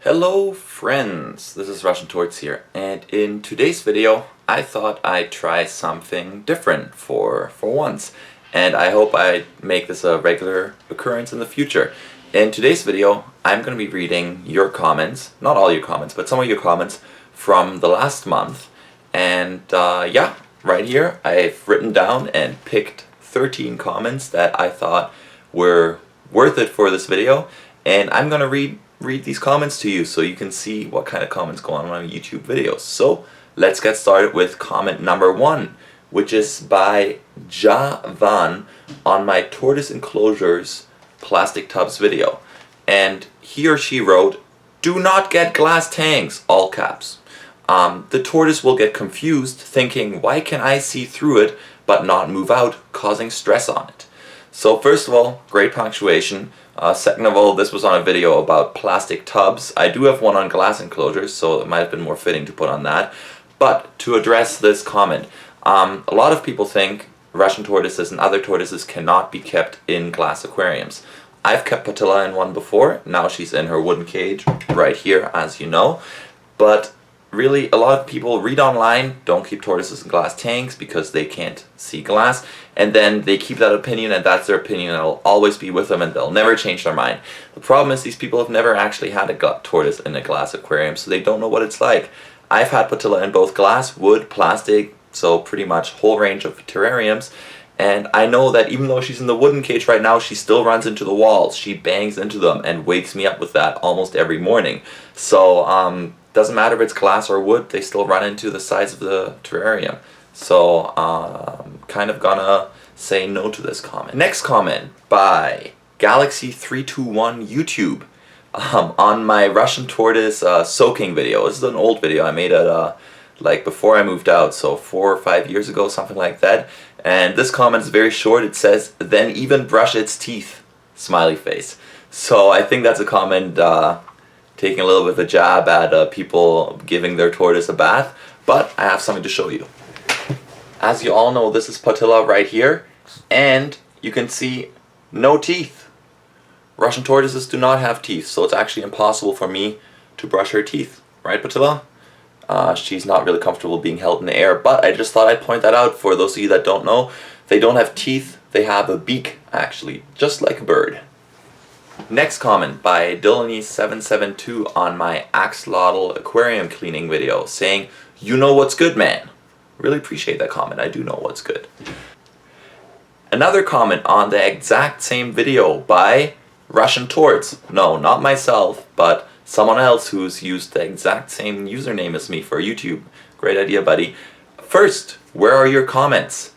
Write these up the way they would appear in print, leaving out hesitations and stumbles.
Hello friends, this is Russian Torts here, and in today's video I thought I'd try something different for once, and I hope I make this a regular occurrence in the future. In today's video I'm going to be reading your comments, not all your comments, but some of your comments from the last month, and yeah, right here I've written down and picked 13 comments that I thought were worth it for this video, and I'm going to read these comments to you so you can see what kind of comments go on my YouTube videos. So let's get started with comment number 1, which is by Javan on my tortoise enclosures plastic tubs video. And he or she wrote, "Do not get glass tanks," all caps. The tortoise will get confused thinking, why can I see through it but not move out, causing stress on it. So first of all, great punctuation. Second of all, this was on a video about plastic tubs. I do have one on glass enclosures, so it might have been more fitting to put on that. But to address this comment, a lot of people think Russian tortoises and other tortoises cannot be kept in glass aquariums. I've kept Patilla in one before. Now she's in her wooden cage right here, as you know. But really, a lot of people read online, don't keep tortoises in glass tanks because they can't see glass, and then they keep that opinion, and that's their opinion, and it'll always be with them, and they'll never change their mind. The problem is these people have never actually had a tortoise in a glass aquarium, so they don't know what it's like. I've had Patilla in both glass, wood, plastic, so pretty much whole range of terrariums, and I know that even though she's in the wooden cage right now, she still runs into the walls. She bangs into them and wakes me up with that almost every morning. So, doesn't matter if it's glass or wood, they still run into the sides of the terrarium. So, kind of gonna say no to this comment. Next comment by Galaxy321 YouTube on my Russian tortoise soaking video. This is an old video. I made it like before I moved out, so 4 or 5 years ago, something like that. And this comment is very short. It says, "Then even brush its teeth," smiley face. So I think that's a comment taking a little bit of a jab at people giving their tortoise a bath, but I have something to show you. As you all know, this is Patilla right here, and you can see no teeth. Russian tortoises do not have teeth, so it's actually impossible for me to brush her teeth. Right, Patilla? She's not really comfortable being held in the air, but I just thought I'd point that out for those of you that don't know. They don't have teeth, they have a beak, actually, just like a bird. Next comment by Dillany772 on my axolotl aquarium cleaning video, saying, "You know what's good, man." Really appreciate that comment. I do know what's good. Another comment on the exact same video by Russian Torts. No, not myself, but someone else who's used the exact same username as me for YouTube. Great idea, buddy. First, where are your comments?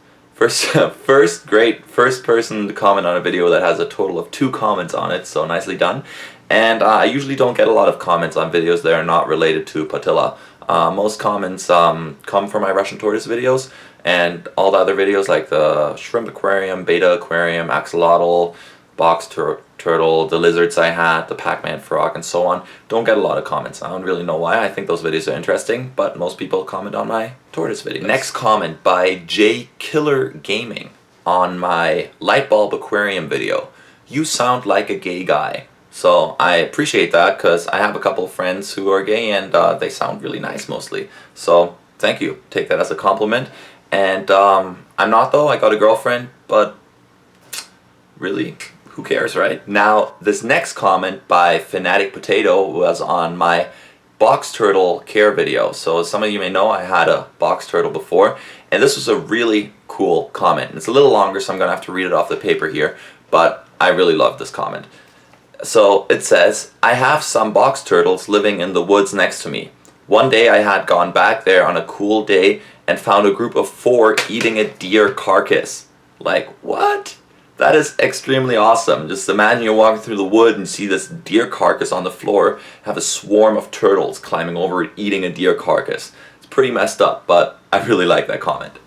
Great first person to comment on a video that has a total of 2 comments on it, so nicely done. And I usually don't get a lot of comments on videos that are not related to Patilla. Most comments come from my Russian tortoise videos, and all the other videos like the shrimp aquarium, beta aquarium, axolotl, box turtle, the lizards I had, the Pac-Man frog, and so on, don't get a lot of comments. I don't really know why. I think those videos are interesting, but most people comment on my tortoise videos. Next comment by J Killer Gaming on my light bulb aquarium video. "You sound like a gay guy." So I appreciate that because I have a couple of friends who are gay, and they sound really nice mostly. So thank you. Take that as a compliment. And I'm not, though. I got a girlfriend, but really, who cares, right? Now, this next comment by Fanatic Potato was on my box turtle care video. So as some of you may know, I had a box turtle before, and this was a really cool comment. It's a little longer, so I'm gonna have to read it off the paper here, but I really love this comment. So it says, "I have some box turtles living in the woods next to me. One day I had gone back there on a cool day and found a group of 4 eating a deer carcass." Like, what? That is extremely awesome. Just imagine you're walking through the wood and see this deer carcass on the floor, have a swarm of turtles climbing over it, eating a deer carcass. It's pretty messed up, but I really like that comment.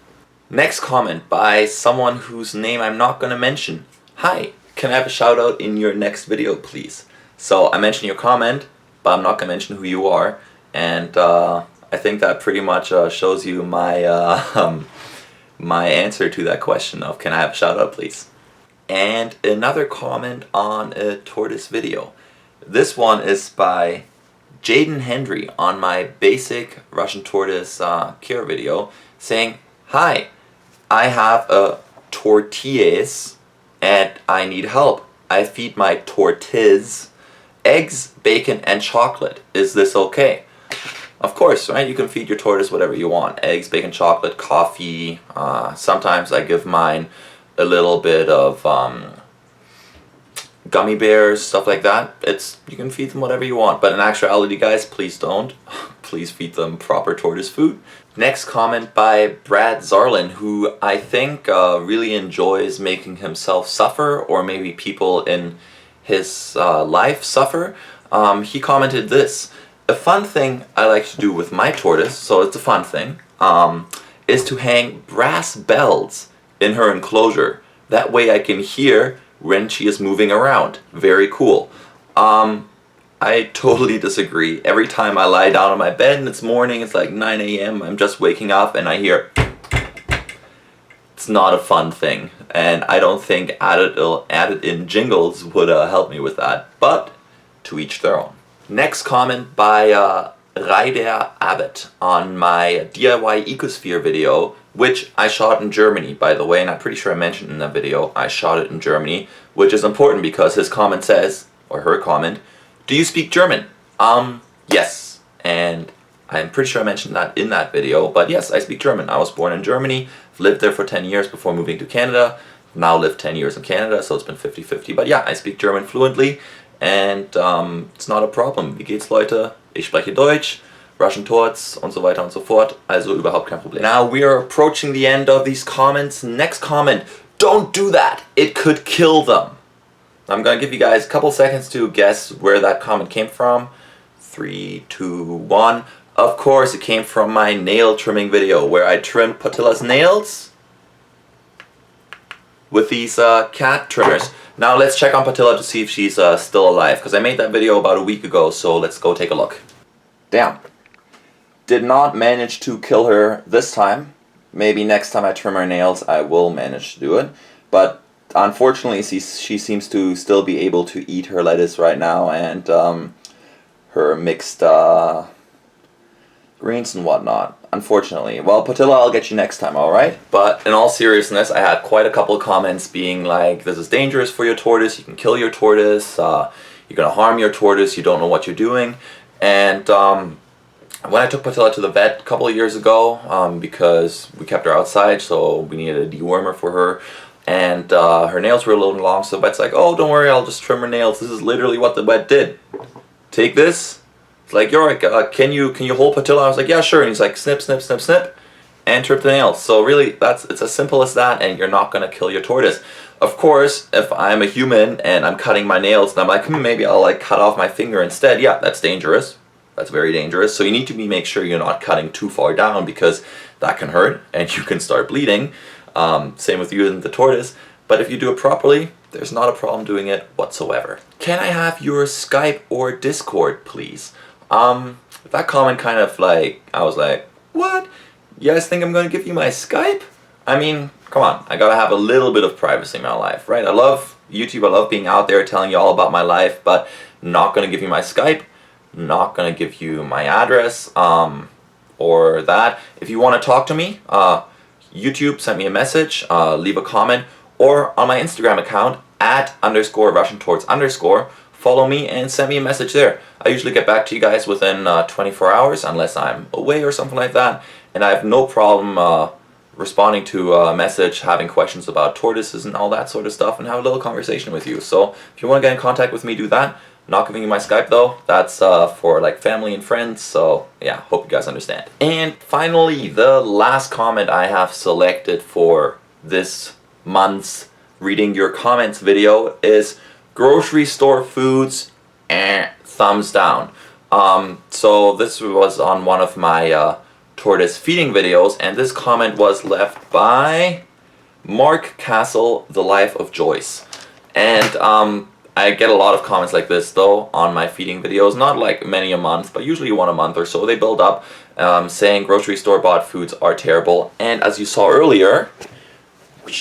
Next comment by someone whose name I'm not going to mention. "Hi, can I have a shout out in your next video, please?" So I mentioned your comment, but I'm not going to mention who you are, and I think that pretty much shows you my my answer to that question of "Can I have a shout out, please?" And another comment on a tortoise video. This one is by Jaden Hendry on my basic Russian tortoise care video saying, "Hi, I have a tortillas and I need help. I feed my tortiz eggs, bacon, and chocolate. Is this okay?" Of course, right? You can feed your tortoise whatever you want. Eggs, bacon, chocolate, coffee. Sometimes I give mine a little bit of gummy bears, stuff like that. You can feed them whatever you want, but in actuality, guys, please don't. Please feed them proper tortoise food. Next comment by Brad Zarlin, who I think really enjoys making himself suffer, or maybe people in his life suffer. He commented this: "A fun thing I like to do with my tortoise, so it's a fun thing, is to hang brass bells in her enclosure. That way I can hear when she is moving around. Very cool." I totally disagree. Every time I lie down on my bed and it's morning, it's like 9 a.m., I'm just waking up and I hear, it's not a fun thing. And I don't think added in jingles would help me with that. But to each their own. Next comment by Raider Abbott on my DIY Ecosphere video, which I shot in Germany, by the way, and I'm pretty sure I mentioned in that video, I shot it in Germany, which is important because his comment says, or her comment, "Do you speak German?" Yes, and I'm pretty sure I mentioned that in that video, but yes, I speak German. I was born in Germany, lived there for 10 years before moving to Canada, now lived 10 years in Canada, so it's been 50-50, but yeah, I speak German fluently, and it's not a problem. Wie geht's, Leute? Ich spreche Deutsch, Russian Torts, und so weiter und so fort, also überhaupt kein Problem. Now we are approaching the end of these comments. Next comment: "Don't do that, it could kill them." I'm gonna give you guys a couple seconds to guess where that comment came from. 3, 2, 1. Of course, it came from my nail trimming video where I trimmed Patilla's nails with these cat trimmers. Now let's check on Patilla to see if she's still alive, because I made that video about a week ago, so let's go take a look. Damn. Did not manage to kill her this time. Maybe next time I trim her nails I will manage to do it, but unfortunately, she seems to still be able to eat her lettuce right now and her mixed greens and whatnot. Unfortunately. Well, Patilla, I'll get you next time, alright? But in all seriousness, I had quite a couple of comments being like, "This is dangerous for your tortoise, you can kill your tortoise, you're gonna harm your tortoise, you don't know what you're doing." And when I took Patilla to the vet a couple of years ago, because we kept her outside, so we needed a dewormer for her, and her nails were a little long, so the vet's like, "Oh, don't worry, I'll just trim her nails." This is literally what the vet did. "Take this." It's like, "You're right, can you hold Patilla?" I was like, "Yeah, sure." And he's like, snip, snip, snip, snip, and trip the nails. So really, it's as simple as that, and you're not gonna kill your tortoise. Of course, if I'm a human and I'm cutting my nails and I'm like, maybe I'll like cut off my finger instead, yeah, that's dangerous. That's very dangerous. So you need to make sure you're not cutting too far down, because that can hurt and you can start bleeding. Same with you and the tortoise. But if you do it properly, there's not a problem doing it whatsoever. "Can I have your Skype or Discord, please?" That comment kind of like, I was like, what? You guys think I'm gonna give you my Skype? I mean, come on, I gotta have a little bit of privacy in my life, right? I love YouTube, I love being out there telling you all about my life, but not gonna give you my Skype, not gonna give you my address, or that. If you wanna talk to me, YouTube, send me a message, leave a comment, or on my Instagram account, @_RussianTorts_. Follow me and send me a message there. I usually get back to you guys within 24 hours, unless I'm away or something like that, and I have no problem responding to a message, having questions about tortoises and all that sort of stuff, and have a little conversation with you. So if you want to get in contact with me, do that. Not giving you my Skype though, that's for like family and friends, so yeah, hope you guys understand. And finally, the last comment I have selected for this month's Reading Your Comments video is grocery store foods, thumbs down. So this was on one of my tortoise feeding videos, and this comment was left by Mark Castle, The Life of Joyce. And I get a lot of comments like this though on my feeding videos, not like many a month, but usually one a month or so. They build up, saying grocery store bought foods are terrible. And as you saw earlier, we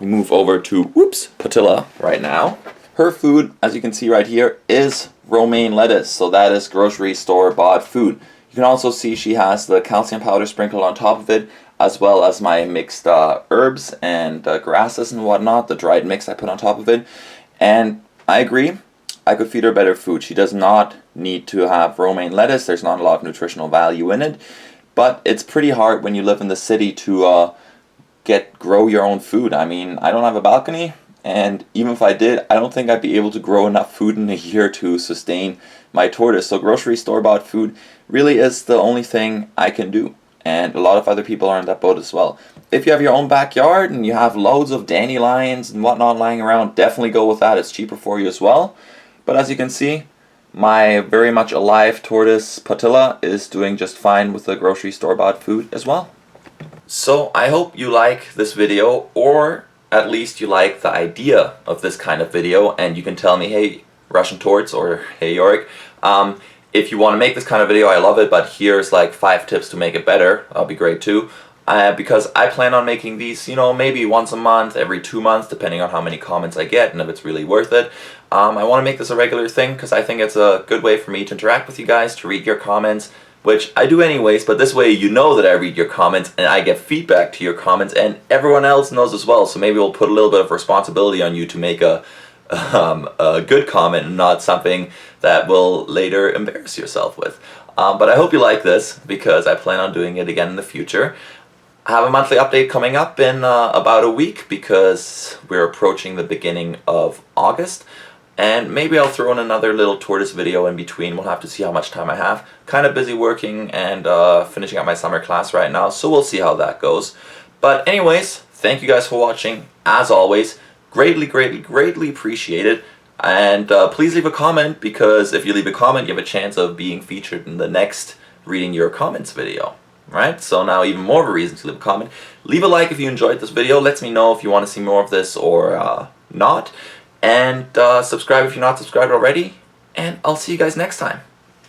move over to Patilla right now. her food, as you can see right here, is romaine lettuce. So that is grocery store bought food. You can also see she has the calcium powder sprinkled on top of it, as well as my mixed herbs and grasses and whatnot, the dried mix I put on top of it. And I agree, I could feed her better food. She does not need to have romaine lettuce. There's not a lot of nutritional value in it. But it's pretty hard when you live in the city to grow your own food. I mean, I don't have a balcony, and even if I did, I don't think I'd be able to grow enough food in a year to sustain my tortoise. So grocery store-bought food really is the only thing I can do. And a lot of other people are in that boat as well. If you have your own backyard and you have loads of dandelions and whatnot lying around, definitely go with that. It's cheaper for you as well. But as you can see, my very much alive tortoise Patilla is doing just fine with the grocery store-bought food as well. So I hope you like this video, or at least you like the idea of this kind of video, and you can tell me, hey Russian Torts, or hey Yorick, if you want to make this kind of video, I love it, but here's like 5 tips to make it better. That'll be great too. Because I plan on making these, you know, maybe once a month, every 2 months, depending on how many comments I get and if it's really worth it. I want to make this a regular thing because I think it's a good way for me to interact with you guys, to read your comments, which I do anyways, but this way you know that I read your comments and I get feedback to your comments, and everyone else knows as well. So maybe we'll put a little bit of responsibility on you to make a good comment and not something that will later embarrass yourself with. But I hope you like this because I plan on doing it again in the future. I have a monthly update coming up in about a week because we're approaching the beginning of August. And maybe I'll throw in another little tortoise video in between. We'll have to see how much time I have. Kind of busy working and finishing up my summer class right now, so we'll see how that goes. But anyways, thank you guys for watching. As always, greatly, greatly, greatly appreciated. And please leave a comment, because if you leave a comment, you have a chance of being featured in the next Reading Your Comments video. Right? So now even more of a reason to leave a comment. Leave a like if you enjoyed this video. Let me know if you want to see more of this or not. And subscribe if you're not subscribed already. And I'll see you guys next time.